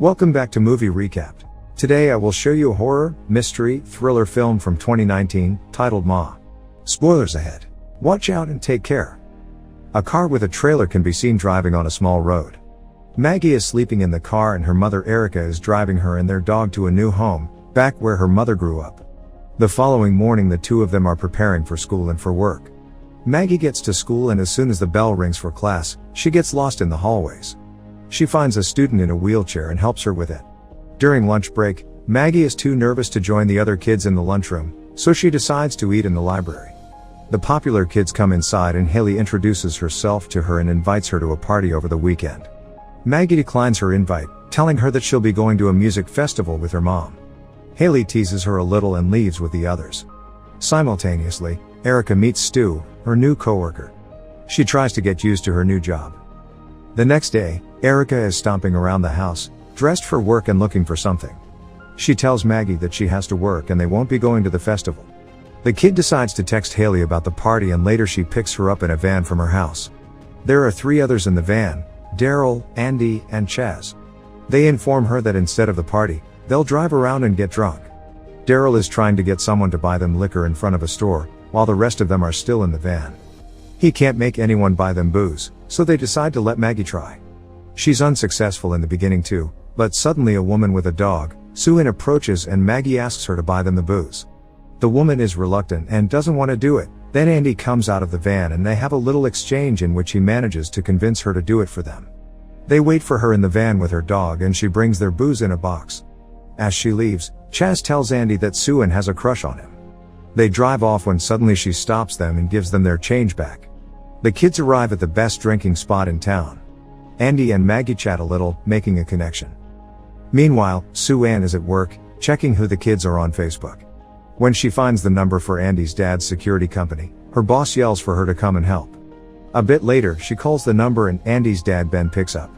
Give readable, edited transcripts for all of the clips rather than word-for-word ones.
Welcome back to Movie Recapped. Today I will show you a horror, mystery, thriller film from 2019, titled Ma. Spoilers ahead. Watch out and take care. A car with a trailer can be seen driving on a small road. Maggie is sleeping in the car and her mother Erica is driving her and their dog to a new home, back where her mother grew up. The following morning the two of them are preparing for school and for work. Maggie gets to school and as soon as the bell rings for class, she gets lost in the hallways. She finds a student in a wheelchair and helps her with it. During lunch break, Maggie is too nervous to join the other kids in the lunchroom, so she decides to eat in the library. The popular kids come inside and Haley introduces herself to her and invites her to a party over the weekend. Maggie declines her invite, telling her that she'll be going to a music festival with her mom. Haley teases her a little and leaves with the others. Simultaneously, Erica meets Stu, her new coworker. She tries to get used to her new job. The next day, Erica is stomping around the house, dressed for work and looking for something. She tells Maggie that she has to work and they won't be going to the festival. The kid decides to text Haley about the party and later she picks her up in a van from her house. There are 3 others in the van, Daryl, Andy, and Chaz. They inform her that instead of the party, they'll drive around and get drunk. Daryl is trying to get someone to buy them liquor in front of a store, while the rest of them are still in the van. He can't make anyone buy them booze, so they decide to let Maggie try. She's unsuccessful in the beginning too, but suddenly a woman with a dog, Sue-Ann, approaches and Maggie asks her to buy them the booze. The woman is reluctant and doesn't want to do it. Then Andy comes out of the van and they have a little exchange in which he manages to convince her to do it for them. They wait for her in the van with her dog and she brings their booze in a box. As she leaves, Chaz tells Andy that Sue-Ann has a crush on him. They drive off when suddenly she stops them and gives them their change back. The kids arrive at the best drinking spot in town. Andy and Maggie chat a little, making a connection. Meanwhile, Sue-Ann is at work, checking who the kids are on Facebook. When she finds the number for Andy's dad's security company, her boss yells for her to come and help. A bit later, she calls the number and Andy's dad Ben picks up.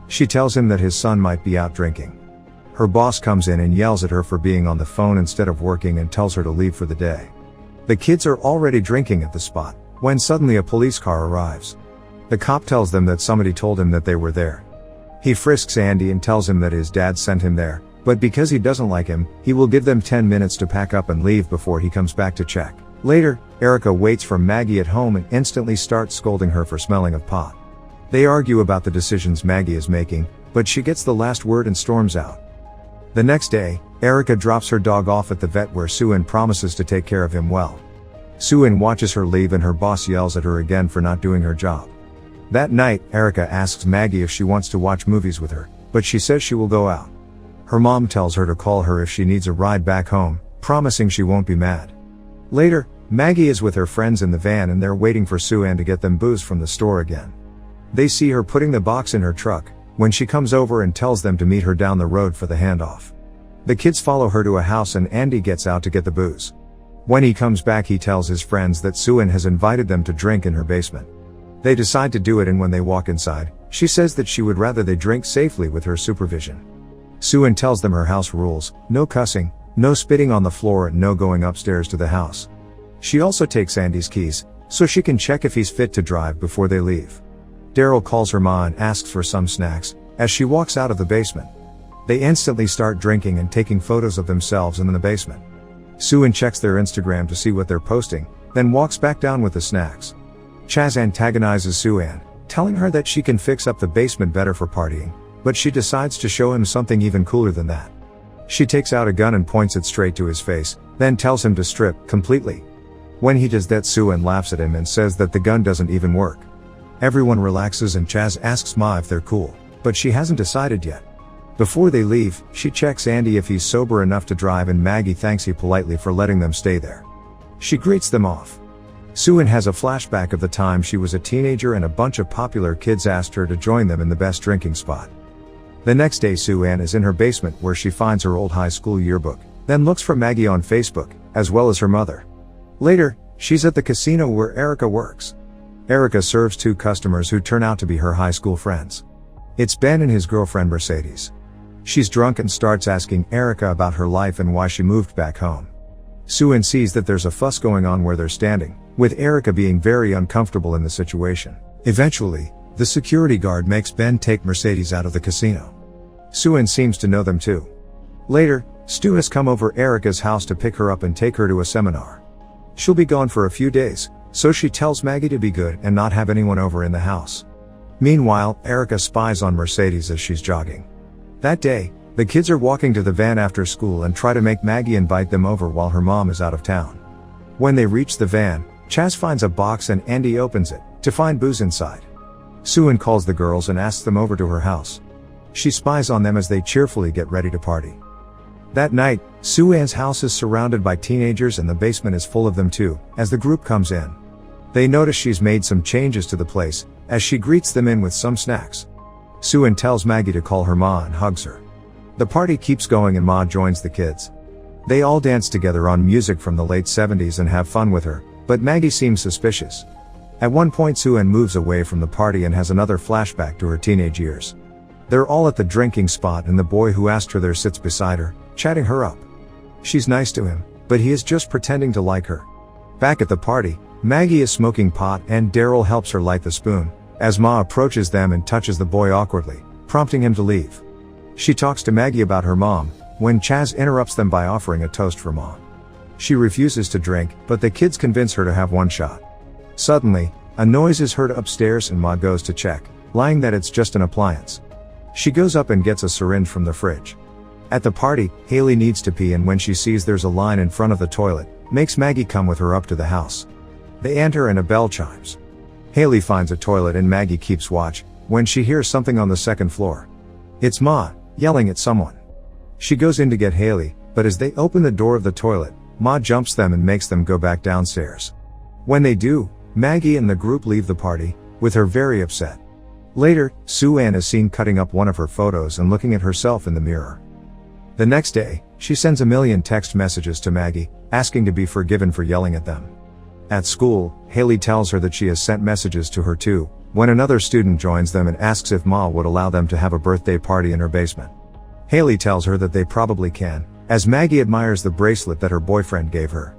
She tells him that his son might be out drinking. Her boss comes in and yells at her for being on the phone instead of working and tells her to leave for the day. The kids are already drinking at the spot, when suddenly a police car arrives. The cop tells them that somebody told him that they were there. He frisks Andy and tells him that his dad sent him there, but because he doesn't like him, he will give them 10 minutes to pack up and leave before he comes back to check. Later, Erica waits for Maggie at home and instantly starts scolding her for smelling of pot. They argue about the decisions Maggie is making, but she gets the last word and storms out. The next day, Erica drops her dog off at the vet where Sue-Ann promises to take care of him well. Sue-Ann watches her leave and her boss yells at her again for not doing her job. That night, Erica asks Maggie if she wants to watch movies with her, but she says she will go out. Her mom tells her to call her if she needs a ride back home, promising she won't be mad. Later, Maggie is with her friends in the van and they're waiting for Sue-Ann to get them booze from the store again. They see her putting the box in her truck, when she comes over and tells them to meet her down the road for the handoff. The kids follow her to a house and Andy gets out to get the booze. When he comes back he tells his friends that Sue-Ann has invited them to drink in her basement. They decide to do it and when they walk inside, she says that she would rather they drink safely with her supervision. Sue-Ann tells them her house rules: no cussing, no spitting on the floor and no going upstairs to the house. She also takes Andy's keys, so she can check if he's fit to drive before they leave. Daryl calls her ma and asks for some snacks, as she walks out of the basement. They instantly start drinking and taking photos of themselves in the basement. Sue-Ann checks their Instagram to see what they're posting, then walks back down with the snacks. Chaz antagonizes Sue-Ann, telling her that she can fix up the basement better for partying, but she decides to show him something even cooler than that. She takes out a gun and points it straight to his face, then tells him to strip completely. When he does that, Sue-Ann laughs at him and says that the gun doesn't even work. Everyone relaxes and Chaz asks Ma if they're cool, but she hasn't decided yet. Before they leave, she checks Andy if he's sober enough to drive and Maggie thanks him politely for letting them stay there. She greets them off. Sue-Ann has a flashback of the time she was a teenager and a bunch of popular kids asked her to join them in the best drinking spot. The next day Sue-Ann is in her basement where she finds her old high school yearbook, then looks for Maggie on Facebook, as well as her mother. Later, she's at the casino where Erica works. Erica serves 2 customers who turn out to be her high school friends. It's Ben and his girlfriend Mercedes. She's drunk and starts asking Erica about her life and why she moved back home. Sue-Ann sees that there's a fuss going on where they're standing, with Erica being very uncomfortable in the situation. Eventually, the security guard makes Ben take Mercedes out of the casino. Sue-Ann seems to know them too. Later, Stu has come over Erica's house to pick her up and take her to a seminar. She'll be gone for a few days, so she tells Maggie to be good and not have anyone over in the house. Meanwhile, Erica spies on Mercedes as she's jogging. That day, the kids are walking to the van after school and try to make Maggie invite them over while her mom is out of town. When they reach the van, Chaz finds a box and Andy opens it, to find booze inside. Sue-Ann calls the girls and asks them over to her house. She spies on them as they cheerfully get ready to party. That night, Sue-Ann's house is surrounded by teenagers and the basement is full of them too, as the group comes in. They notice she's made some changes to the place, as she greets them in with some snacks. Sue-Ann tells Maggie to call her Ma and hugs her. The party keeps going and Ma joins the kids. They all dance together on music from the late 70s and have fun with her, but Maggie seems suspicious. At one point Sue-Ann moves away from the party and has another flashback to her teenage years. They're all at the drinking spot and the boy who asked her there sits beside her, chatting her up. She's nice to him, but he is just pretending to like her. Back at the party, Maggie is smoking pot and Daryl helps her light the spoon, as Ma approaches them and touches the boy awkwardly, prompting him to leave. She talks to Maggie about her mom, when Chaz interrupts them by offering a toast for Ma. She refuses to drink, but the kids convince her to have one shot. Suddenly, a noise is heard upstairs and Ma goes to check, lying that it's just an appliance. She goes up and gets a syringe from the fridge. At the party, Haley needs to pee and when she sees there's a line in front of the toilet, makes Maggie come with her up to the house. They enter and a bell chimes. Haley finds a toilet and Maggie keeps watch, when she hears something on the second floor. It's Ma, yelling at someone. She goes in to get Haley, but as they open the door of the toilet, Ma jumps them and makes them go back downstairs. When they do, Maggie and the group leave the party, with her very upset. Later, Sue-Ann is seen cutting up one of her photos and looking at herself in the mirror. The next day, she sends a million text messages to Maggie, asking to be forgiven for yelling at them. At school, Haley tells her that she has sent messages to her too, when another student joins them and asks if Ma would allow them to have a birthday party in her basement. Haley tells her that they probably can, as Maggie admires the bracelet that her boyfriend gave her.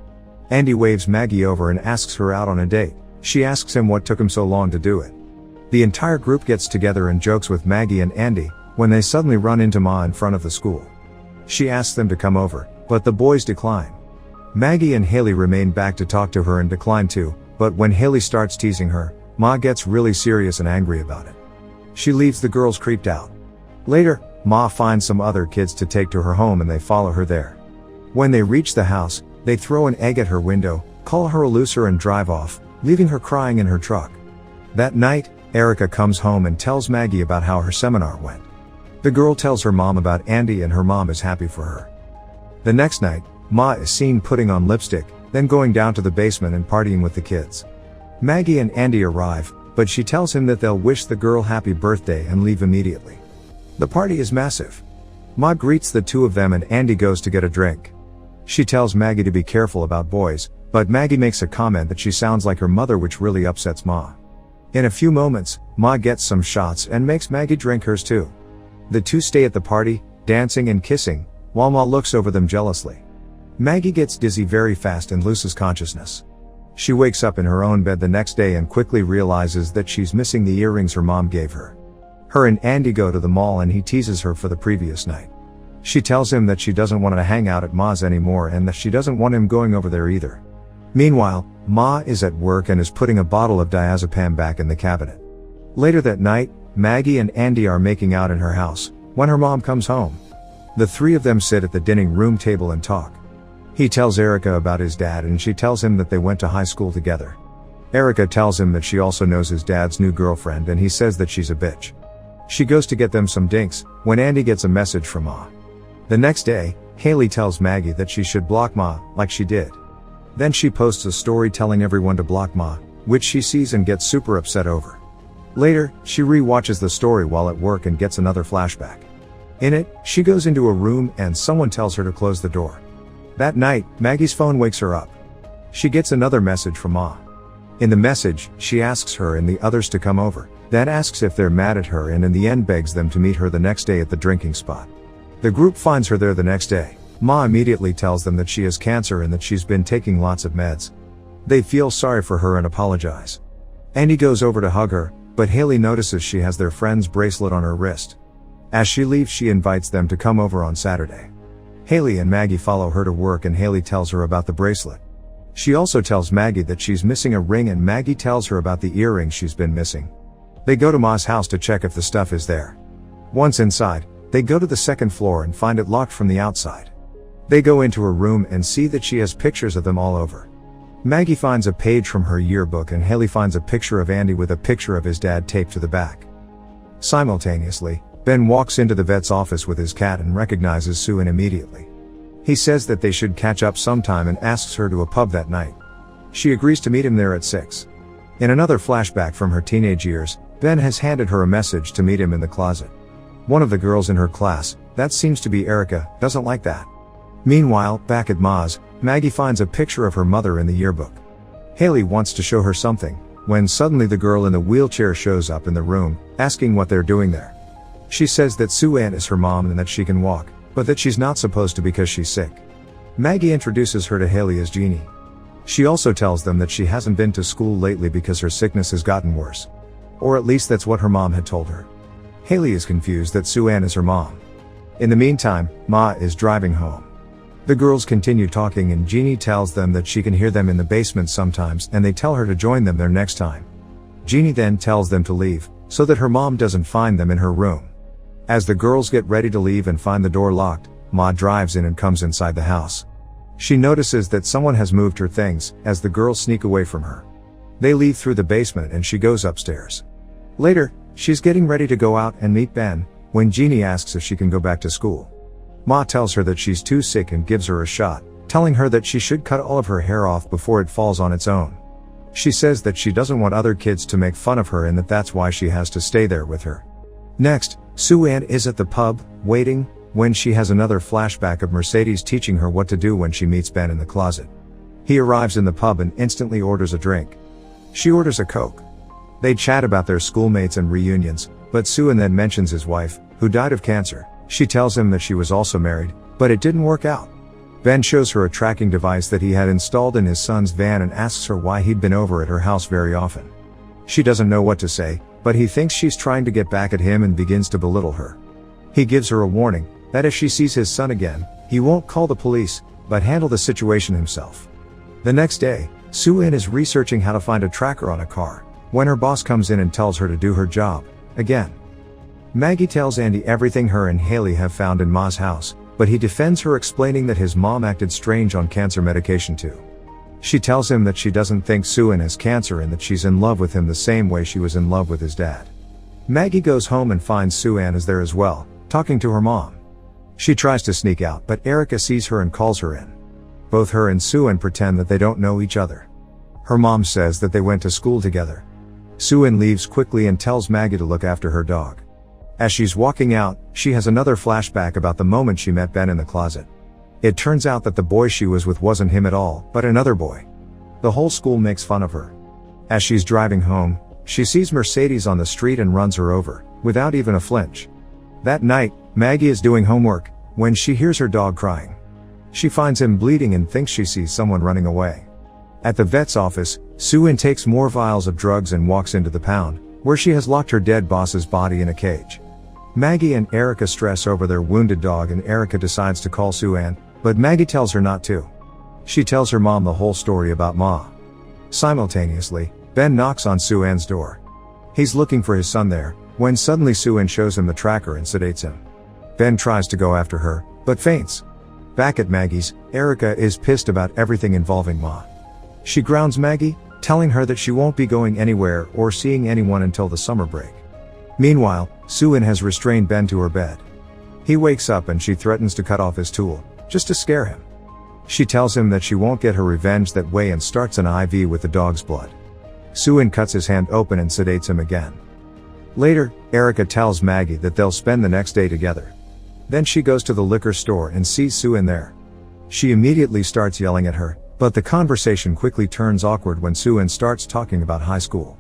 Andy waves Maggie over and asks her out on a date. She asks him what took him so long to do it. The entire group gets together and jokes with Maggie and Andy, when they suddenly run into Ma in front of the school. She asks them to come over, but the boys decline. Maggie and Haley remain back to talk to her and decline too, but when Haley starts teasing her, Ma gets really serious and angry about it. She leaves the girls creeped out. Later, Ma finds some other kids to take to her home and they follow her there. When they reach the house, they throw an egg at her window, call her a loser and drive off, leaving her crying in her truck. That night, Erica comes home and tells Maggie about how her seminar went. The girl tells her mom about Andy and her mom is happy for her. The next night, Ma is seen putting on lipstick, then going down to the basement and partying with the kids. Maggie and Andy arrive, but she tells him that they'll wish the girl happy birthday and leave immediately. The party is massive. Ma greets the two of them and Andy goes to get a drink. She tells Maggie to be careful about boys, but Maggie makes a comment that she sounds like her mother, which really upsets Ma. In a few moments, Ma gets some shots and makes Maggie drink hers too. The two stay at the party, dancing and kissing, while Ma looks over them jealously. Maggie gets dizzy very fast and loses consciousness. She wakes up in her own bed the next day and quickly realizes that she's missing the earrings her mom gave her. Her and Andy go to the mall and he teases her for the previous night. She tells him that she doesn't want to hang out at Ma's anymore and that she doesn't want him going over there either. Meanwhile, Ma is at work and is putting a bottle of diazepam back in the cabinet. Later that night, Maggie and Andy are making out in her house, when her mom comes home. The three of them sit at the dining room table and talk. He tells Erica about his dad and she tells him that they went to high school together. Erica tells him that she also knows his dad's new girlfriend and he says that she's a bitch. She goes to get them some dinks, when Andy gets a message from Ma. The next day, Haley tells Maggie that she should block Ma, like she did. Then she posts a story telling everyone to block Ma, which she sees and gets super upset over. Later, she re-watches the story while at work and gets another flashback. In it, she goes into a room and someone tells her to close the door. That night, Maggie's phone wakes her up. She gets another message from Ma. In the message, she asks her and the others to come over, then asks if they're mad at her and in the end begs them to meet her the next day at the drinking spot. The group finds her there the next day. Ma immediately tells them that she has cancer and that she's been taking lots of meds. They feel sorry for her and apologize. Andy goes over to hug her, but Haley notices she has their friend's bracelet on her wrist. As she leaves, she invites them to come over on Saturday. Haley and Maggie follow her to work and Haley tells her about the bracelet. She also tells Maggie that she's missing a ring and Maggie tells her about the earrings she's been missing. They go to Ma's house to check if the stuff is there. Once inside, they go to the second floor and find it locked from the outside. They go into her room and see that she has pictures of them all over. Maggie finds a page from her yearbook and Haley finds a picture of Andy with a picture of his dad taped to the back. Simultaneously, Ben walks into the vet's office with his cat and recognizes Sue Ann immediately. He says that they should catch up sometime and asks her to a pub that night. She agrees to meet him there at 6. In another flashback from her teenage years, Ben has handed her a message to meet him in the closet. One of the girls in her class, that seems to be Erica, doesn't like that. Meanwhile, back at Ma's, Maggie finds a picture of her mother in the yearbook. Haley wants to show her something, when suddenly the girl in the wheelchair shows up in the room, asking what they're doing there. She says that Sue Ann is her mom and that she can walk, but that she's not supposed to because she's sick. Maggie introduces her to Haley as Jeannie. She also tells them that she hasn't been to school lately because her sickness has gotten worse. Or at least that's what her mom had told her. Haley is confused that Sue Ann is her mom. In the meantime, Ma is driving home. The girls continue talking and Jeannie tells them that she can hear them in the basement sometimes and they tell her to join them there next time. Jeannie then tells them to leave, so that her mom doesn't find them in her room. As the girls get ready to leave and find the door locked, Ma drives in and comes inside the house. She notices that someone has moved her things, as the girls sneak away from her. They leave through the basement and she goes upstairs. Later, she's getting ready to go out and meet Ben, when Jeannie asks if she can go back to school. Ma tells her that she's too sick and gives her a shot, telling her that she should cut all of her hair off before it falls on its own. She says that she doesn't want other kids to make fun of her and that that's why she has to stay there with her. Next, Sue Ann is at the pub, waiting, when she has another flashback of Mercedes teaching her what to do when she meets Ben in the closet. He arrives in the pub and instantly orders a drink. She orders a Coke. They chat about their schoolmates and reunions, but Sue Ann then mentions his wife, who died of cancer. She tells him that she was also married, but it didn't work out. Ben shows her a tracking device that he had installed in his son's van and asks her why he'd been over at her house very often. She doesn't know what to say, but he thinks she's trying to get back at him and begins to belittle her. He gives her a warning, that if she sees his son again, he won't call the police, but handle the situation himself. The next day, Sue Ann is researching how to find a tracker on a car, when her boss comes in and tells her to do her job, again. Maggie tells Andy everything her and Haley have found in Ma's house, but he defends her, explaining that his mom acted strange on cancer medication too. She tells him that she doesn't think Sue Ann has cancer and that she's in love with him the same way she was in love with his dad. Maggie goes home and finds Sue Ann is there as well, talking to her mom. She tries to sneak out, but Erica sees her and calls her in. Both her and Sue Ann pretend that they don't know each other. Her mom says that they went to school together. Sue Ann leaves quickly and tells Maggie to look after her dog. As she's walking out, she has another flashback about the moment she met Ben in the closet. It turns out that the boy she was with wasn't him at all, but another boy. The whole school makes fun of her. As she's driving home, she sees Mercedes on the street and runs her over, without even a flinch. That night, Maggie is doing homework, when she hears her dog crying. She finds him bleeding and thinks she sees someone running away. At the vet's office, Sue Ann takes more vials of drugs and walks into the pound, where she has locked her dead boss's body in a cage. Maggie and Erica stress over their wounded dog and Erica decides to call Sue Ann, but Maggie tells her not to. She tells her mom the whole story about Ma. Simultaneously, Ben knocks on Sue Ann's door. He's looking for his son there, when suddenly Sue Ann shows him the tracker and sedates him. Ben tries to go after her, but faints. Back at Maggie's, Erica is pissed about everything involving Ma. She grounds Maggie, telling her that she won't be going anywhere or seeing anyone until the summer break. Meanwhile, Sue Ann has restrained Ben to her bed. He wakes up and she threatens to cut off his tool, just to scare him. She tells him that she won't get her revenge that way and starts an IV with the dog's blood. Sue Ann cuts his hand open and sedates him again. Later, Erica tells Maggie that they'll spend the next day together. Then she goes to the liquor store and sees Sue Ann there. She immediately starts yelling at her, but the conversation quickly turns awkward when Sue Ann starts talking about high school.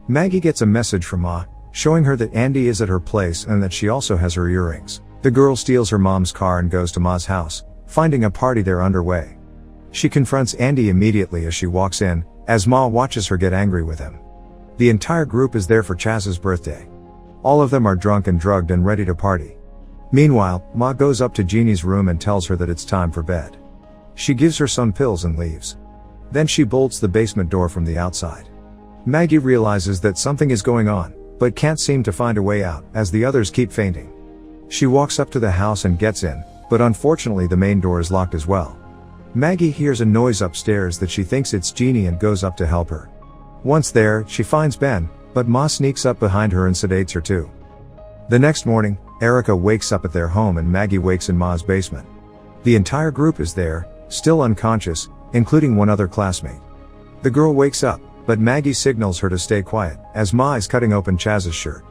Maggie gets a message from Ma, showing her that Andy is at her place and that she also has her earrings. The girl steals her mom's car and goes to Ma's house, finding a party there underway. She confronts Andy immediately as she walks in, as Ma watches her get angry with him. The entire group is there for Chaz's birthday. All of them are drunk and drugged and ready to party. Meanwhile, Ma goes up to Jeannie's room and tells her that it's time for bed. She gives her some pills and leaves. Then she bolts the basement door from the outside. Maggie realizes that something is going on, but can't seem to find a way out, as the others keep fainting. She walks up to the house and gets in, but unfortunately the main door is locked as well. Maggie hears a noise upstairs that she thinks it's Jeannie and goes up to help her. Once there, she finds Ben, but Ma sneaks up behind her and sedates her too. The next morning, Erica wakes up at their home and Maggie wakes in Ma's basement. The entire group is there, still unconscious, including one other classmate. The girl wakes up, but Maggie signals her to stay quiet, as Ma is cutting open Chaz's shirt.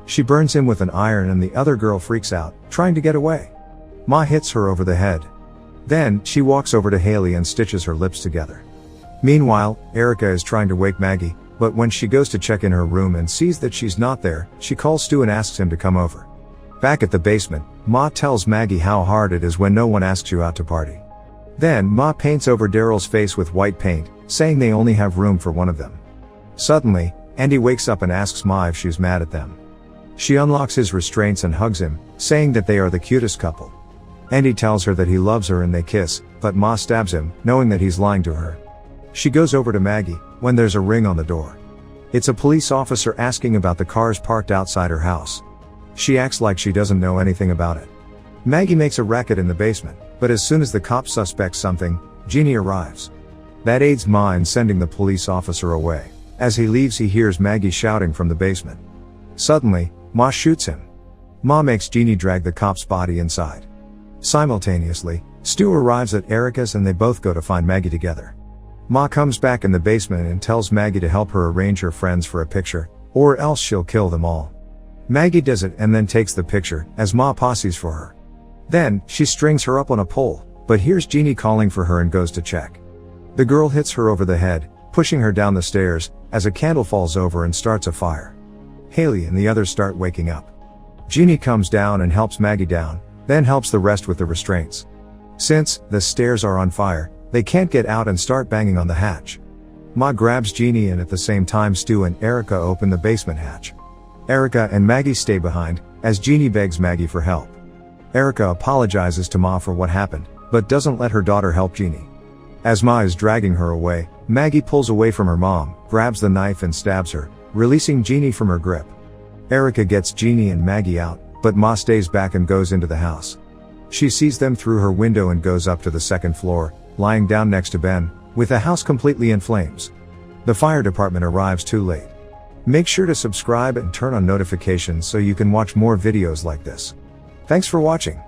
She burns him with an iron and the other girl freaks out, trying to get away. Ma hits her over the head. Then, she walks over to Haley and stitches her lips together. Meanwhile, Erica is trying to wake Maggie, but when she goes to check in her room and sees that she's not there, she calls Stu and asks him to come over. Back at the basement, Ma tells Maggie how hard it is when no one asks you out to party. Then, Ma paints over Daryl's face with white paint, saying they only have room for one of them. Suddenly, Andy wakes up and asks Ma if she's mad at them. She unlocks his restraints and hugs him, saying that they are the cutest couple. Andy tells her that he loves her and they kiss, but Ma stabs him, knowing that he's lying to her. She goes over to Maggie, when there's a ring on the door. It's a police officer asking about the cars parked outside her house. She acts like she doesn't know anything about it. Maggie makes a racket in the basement, but as soon as the cop suspects something, Jeannie arrives. That aids Ma in sending the police officer away. As he leaves, he hears Maggie shouting from the basement. Suddenly, Ma shoots him. Ma makes Jeannie drag the cop's body inside. Simultaneously, Stu arrives at Erica's and they both go to find Maggie together. Ma comes back in the basement and tells Maggie to help her arrange her friends for a picture, or else she'll kill them all. Maggie does it and then takes the picture, as Ma posses for her. Then, she strings her up on a pole, but hears Jeannie calling for her and goes to check. The girl hits her over the head, pushing her down the stairs, as a candle falls over and starts a fire. Haley and the others start waking up. Jeannie comes down and helps Maggie down, then helps the rest with the restraints. Since the stairs are on fire, they can't get out and start banging on the hatch. Ma grabs Jeannie and at the same time Stu and Erica open the basement hatch. Erica and Maggie stay behind, as Jeannie begs Maggie for help. Erica apologizes to Ma for what happened, but doesn't let her daughter help Jeannie. As Ma is dragging her away, Maggie pulls away from her mom, grabs the knife and stabs her, releasing Jeannie from her grip. Erica gets Jeannie and Maggie out, but Ma stays back and goes into the house. She sees them through her window and goes up to the second floor, lying down next to Ben, with the house completely in flames. The fire department arrives too late. Make sure to subscribe and turn on notifications so you can watch more videos like this. Thanks for watching.